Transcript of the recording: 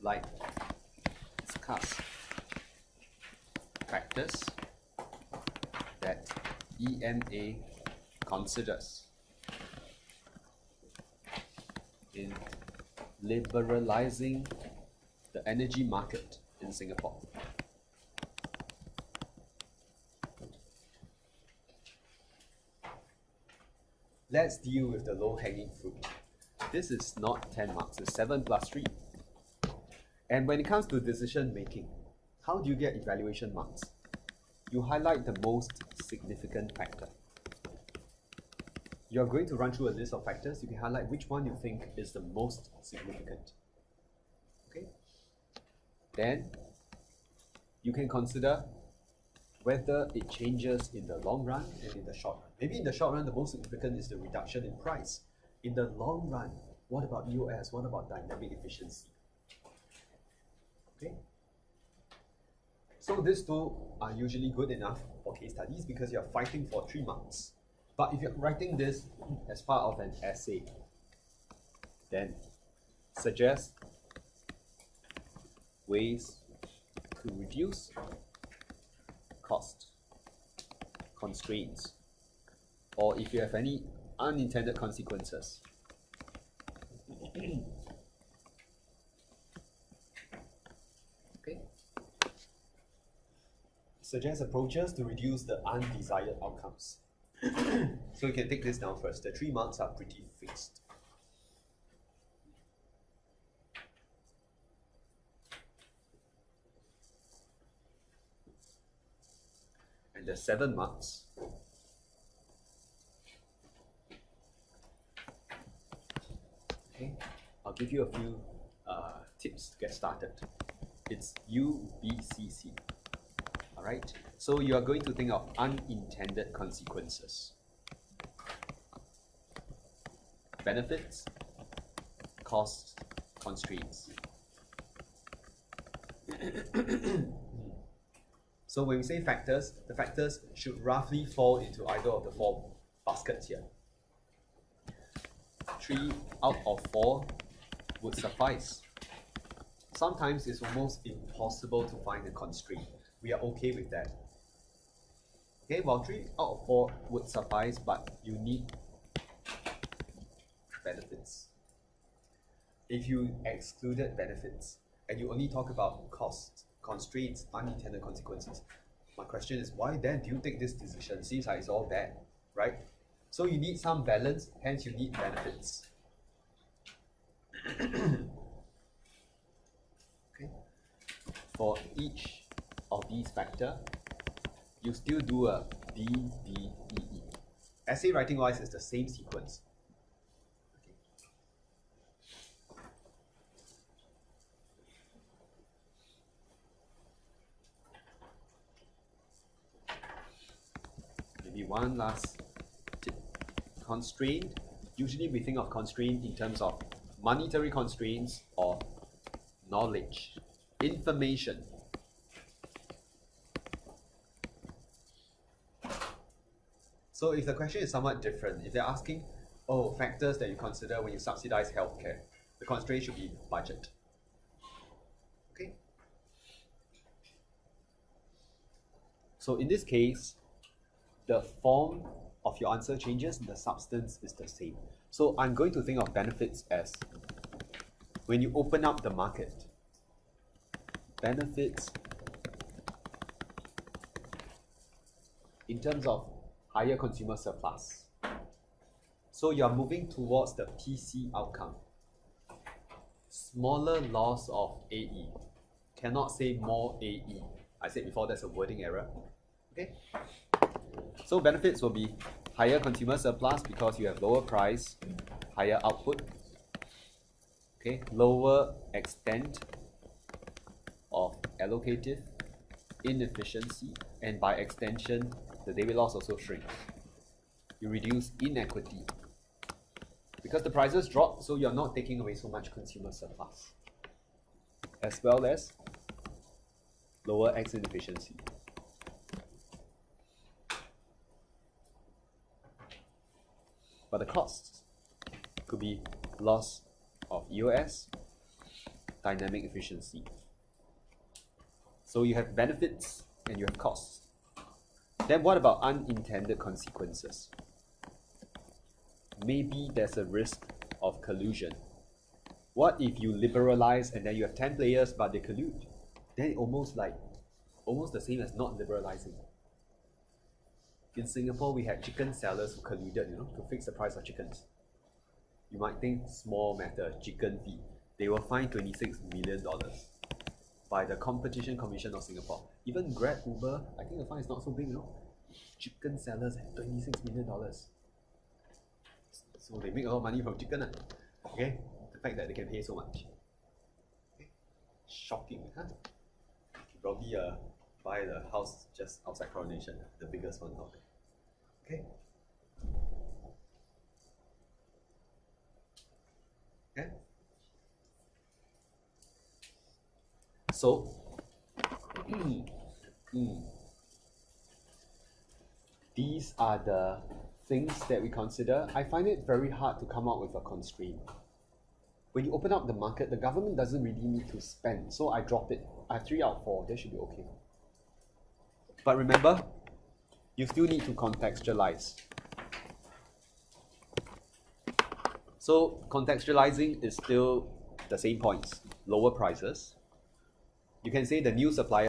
like discuss factors that EMA considers in liberalizing the energy market in Singapore. Let's deal with the low-hanging fruit. This is not 10 marks, it's 7 plus 3. And when it comes to decision making, how do you get evaluation marks? You highlight the most significant factor. You're going to run through a list of factors. You can highlight which one you think is the most significant. Okay? Then you can consider whether it changes in the long run and in the short run. Maybe in the short run, the most significant is the reduction in price. In the long run, what about EOS? What about dynamic efficiency? Okay? So these two are usually good enough for case studies because you're fighting for 3 marks. But if you're writing this as part of an essay, then suggest ways to reduce cost, constraints, or if you have any unintended consequences. Okay. Suggest approaches to reduce the undesired outcomes. So you can take this down first. The 3 marks are pretty fixed. And the 7 marks okay, I'll give you a few tips to get started. It's UBCC. Alright, so you are going to think of unintended consequences. Benefits, costs, constraints. So when we say factors, the factors should roughly fall into either of the 4 baskets here. 3 out of 4 would suffice. Sometimes it's almost impossible to find a constraint. We are okay with that. Okay, well 3 out of 4 would suffice, but you need benefits. If you excluded benefits and you only talk about costs, constraints, unintended consequences, my question is, why then do you take this decision? Seems like it's all bad, right? So you need some balance, hence you need benefits. Okay. For each of these factors, you still do a B, D, E, E. Essay writing wise, it's the same sequence. Maybe one last tip. Constraint. Usually we think of constraint in terms of monetary constraints or knowledge, information. So if the question is somewhat different, if they're asking, oh, factors that you consider when you subsidize healthcare, the constraint should be budget. Okay. So in this case, the form of your answer changes, the substance is the same. So I'm going to think of benefits as when you open up the market, benefits in terms of higher consumer surplus. So you're moving towards the PC outcome. Smaller loss of AE. Cannot say more AE. I said before that's a wording error. Okay. So benefits will be higher consumer surplus because you have lower price, higher output. Okay, lower extent of allocative inefficiency, and by extension, the debit loss also shrinks. You reduce inequity because the prices drop, so you're not taking away so much consumer surplus, as well as lower X inefficiency. But the costs could be loss of EOS, dynamic efficiency. So you have benefits and you have costs. Then what about unintended consequences? Maybe there's a risk of collusion. What if you liberalize and then you have 10 players but they collude? Then almost the same as not liberalizing. In Singapore, we had chicken sellers who colluded, to fix the price of chickens. You might think small matter, chicken feed. They were fined $26 million by the Competition Commission of Singapore. Even Grab, Uber, I think the fine is not so big, Chicken sellers had $26 million. So they make a lot of money from chicken, okay? The fact that they can pay so much. Okay. Shocking, huh? You probably buy the house just outside Coronation, the biggest one out there. Okay. Okay. So, these are the things that we consider. I find it very hard to come up with a constraint. When you open up the market, the government doesn't really need to spend, so I drop it. I have 3 out of 4, that should be okay. But remember, you still need to contextualize. So contextualizing is still the same points. Lower prices. You can say the new supplier